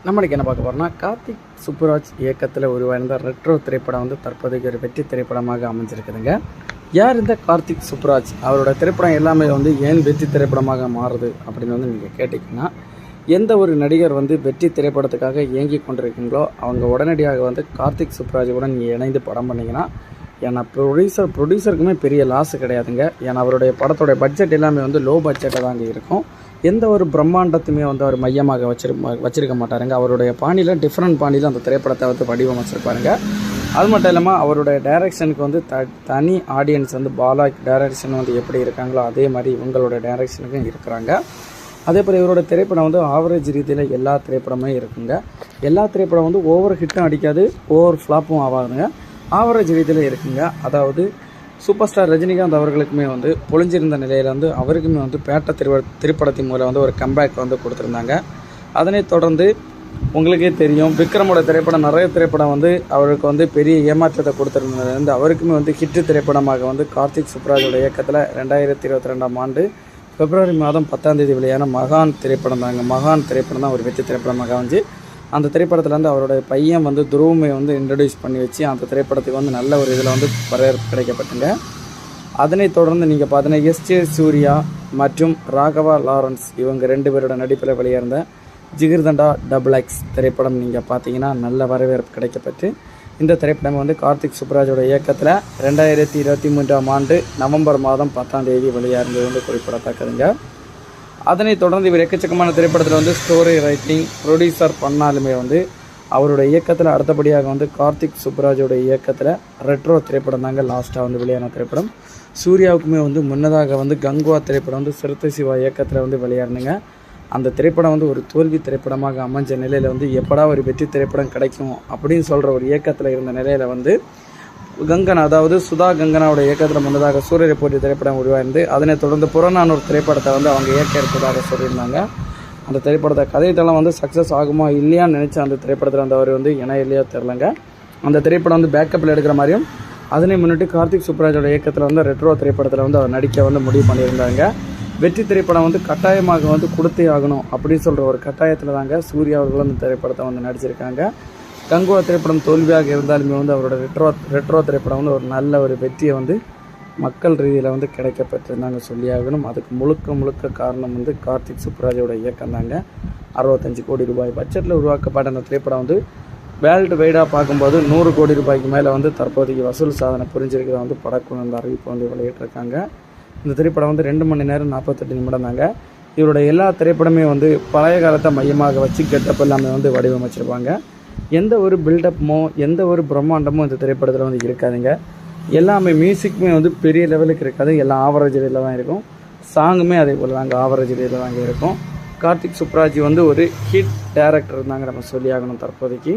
நம்மளுக்கு என்ன பார்க்க போகிறோம்னா, கார்த்திக் சுப்புராஜ் இயக்கத்தில் உருவாயிருந்த ரெட்ரோ திரைப்படம் தற்போதைக்கு ஒரு வெற்றி திரைப்படமாக அமைஞ்சிருக்குதுங்க. யார் இந்த கார்த்திக் சுப்புராஜ்? அவரோட திரைப்படம் எல்லாமே ஏன் வெற்றி திரைப்படமாக மாறுது அப்படின்னு நீங்கள் கேட்டிங்கன்னா, எந்த ஒரு நடிகர் வெற்றி திரைப்படத்துக்காக இயங்கி கொண்டிருக்கீங்களோ அவங்க உடனடியாக கார்த்திக் சுப்புராஜ் கூட நீங்கள் இணைந்து படம் பண்ணிங்கன்னா, ஏன்னா ப்ரொடியூசருக்குமே பெரிய லாஸ் கிடையாதுங்க. ஏன்னா அவருடைய படத்தோடைய பட்ஜெட் எல்லாமே லோ பட்ஜெட்டாக தாங்க இருக்கும். எந்த ஒரு பிரம்மாண்டத்தையுமே அவர் மையமாக வச்சிருக்க மாட்டாருங்க. அவருடைய பாணியில் டிஃப்ரெண்ட் பாணியில் அந்த திரைப்படத்தை வடிவமைச்சிருப்பாருங்க. அது மட்டும் இல்லாமல் அவருடைய டைரக்ஷனுக்கு தனி ஆடியன்ஸ் பாலா டைரக்ஷன் எப்படி இருக்காங்களோ அதே மாதிரி இவங்களோட டைரக்ஷனுக்கும் இருக்கிறாங்க. அதே போல் இவரோட திரைப்படம் ஆவரேஜ் ரீதியில் எல்லா திரைப்படமே இருக்குங்க. எல்லா திரைப்படம் ஓவர் ஹிட்டும் அடிக்காது, ஓவர் ஃப்ளாப்பும் ஆகாதுங்க. ஆவரேஜ் ரீதியில் இருக்குங்க. அதாவது சூப்பர் ஸ்டார் ரஜினிகாந்த் அவர்களுக்குமே பொழிஞ்சிருந்த நிலையில் அவருக்குமே பேட்ட திரைப்படத்தின் மூலம் ஒரு கம்பேக் கொடுத்துருந்தாங்க. அதனைத் தொடர்ந்து உங்களுக்கே தெரியும், விக்ரமோட திரைப்படம் நிறைய திரைப்படம் அவருக்கு பெரிய ஏமாற்றத்தை கொடுத்துருந்தது. அவருக்குமே ஹிட்டு திரைப்படமாக கார்த்திக் சுப்புராஜோட இயக்கத்தில் 2022ஆம் ஆண்டு பிப்ரவரி மாதம் 10ஆம் தேதி வெளியான மகான் திரைப்படம் தாங்க. மகான் திரைப்படம் தான் ஒரு வெற்றி திரைப்படமாக அமைஞ்சு, அந்த திரைப்படத்தில் அவருடைய பையன் துருவமை இன்ட்ரடியூஸ் பண்ணி வச்சு அந்த திரைப்படத்துக்கு நல்ல ஒரு இதில் வரவேற்பு கிடைக்கப்பட்டுங்க. அதனைத் தொடர்ந்து நீங்கள் பார்த்தீங்கன்னா எஸ்.ஜே. சூர்யா மற்றும் ராகவா லாரன்ஸ் இவங்க 2 பேரோட நடிப்பில் வெளியிருந்த ஜிகிர்தண்டா XX திரைப்படம் நீங்கள் பார்த்தீங்கன்னா நல்ல வரவேற்பு கிடைக்கப்பட்டு, இந்த திரைப்படம் கார்த்திக் சுப்புராஜோட இயக்கத்தில் 2023ஆம் ஆண்டு நவம்பர் மாதம் 10ஆம் தேதி வெளியாகிறது குறிப்பிடத்தக்கதுங்க. அதனைத் தொடர்ந்து இவர் எக்கச்சக்கமான திரைப்படத்தில் ஸ்டோரி ரைட்டிங் ப்ரொடியூசர் பண்ணாலுமே அவருடைய இயக்கத்தில் அடுத்தபடியாக கார்த்திக் சுப்புராஜோட இயக்கத்தில் ரெட்ரோ திரைப்படம் தாங்க லாஸ்ட்டாக வெளியான திரைப்படம். சூர்யாவுக்குமே முன்னதாக கங்குவா திரைப்படம் சிறுத்தை சிவா இயக்கத்தில் வெளியாருந்துங்க. அந்த திரைப்படம் ஒரு தோல்வி திரைப்படமாக அமைஞ்ச நிலையில் எப்படா ஒரு வெற்றி திரைப்படம் கிடைக்கும் அப்படின்னு சொல்கிற ஒரு இயக்கத்தில் இருந்த நிலையில் கங்கனா, அதாவது சுதா கங்கனாவோட இயக்கத்தில் முன்னதாக சூரியரை போட்டி திரைப்படம் உருவாயிருந்து, அதனைத் தொடர்ந்து புறநானூறு திரைப்படத்தை அவங்க இயக்க இருப்பதாக சொல்லியிருந்தாங்க. அந்த திரைப்படத்தை கதைத்தெல்லாம் சக்ஸஸ் ஆகுமா இல்லையான்னு நினச்சி அந்த திரைப்படத்தில் அவர் இணை இல்லையோ தெரிலங்க. அந்த திரைப்படம் பேக்கப்பில் எடுக்கிற மாதிரியும், அதனை முன்னிட்டு கார்த்திக் சுப்புராஜோட இயக்கத்தில் ரெட்ரோ திரைப்படத்தில் அவர் நடிக்க முடிவு பண்ணியிருந்தாங்க. வெற்றி திரைப்படம் கட்டாயமாக கொடுத்தே ஆகணும் அப்படின்னு சொல்கிற ஒரு கட்டாயத்தில் தாங்க சூர்யா அவர்கள் அந்த திரைப்படத்தை நடிச்சிருக்காங்க. கங்குவா திரைப்படம் தோல்வியாக இருந்தாலுமே அவரோட ரெட்ரோ திரைப்படம் ஒரு நல்ல ஒரு வெற்றியை மக்கள் ரீதியில் கிடைக்கப்பட்டிருந்தாங்க சொல்லியாகணும். அதுக்கு முழுக்க காரணம் கார்த்திக் சுப்புராஜோட இயக்கம் தாங்க. 65 கோடி ரூபாய் பட்ஜெட்டில் உருவாக்கப்பட்ட அந்த திரைப்படம் வேர்ல்டு வைடாக பார்க்கும்போது 100 கோடி ரூபாய்க்கு மேலே தற்போதைக்கு வசூல் சாதனை புரிஞ்சிருக்கிறத படக்குழு அறிவிப்பு வெளியிட்டிருக்காங்க. இந்த திரைப்படம் 2 மணி நேரம் 48 நிமிடம் தாங்க. இவருடைய எல்லா திரைப்படமே பழைய காலத்தை மையமாக வச்சு கெட்டப் எல்லாமே வடிவமைச்சிருப்பாங்க. எந்த ஒரு பில்டப்புமோ எந்த ஒரு பிரம்மாண்டமோ இந்த திரைப்படத்தில் இருக்காதுங்க. எல்லாமே மியூசிக்குமே பெரிய லெவலுக்கு இருக்காது, எல்லாம் ஆவரேஜ் ரேட்டில் தான் இருக்கும். சாங்குமே அதே போல் தாங்க ஆவரேஜ் ரேட்டில் தாங்க இருக்கும். கார்த்திக் சுப்புராஜ் ஒரு ஹிட் டைரக்டர் தாங்க நம்ம சொல்லி ஆகணும் தற்போதைக்கு.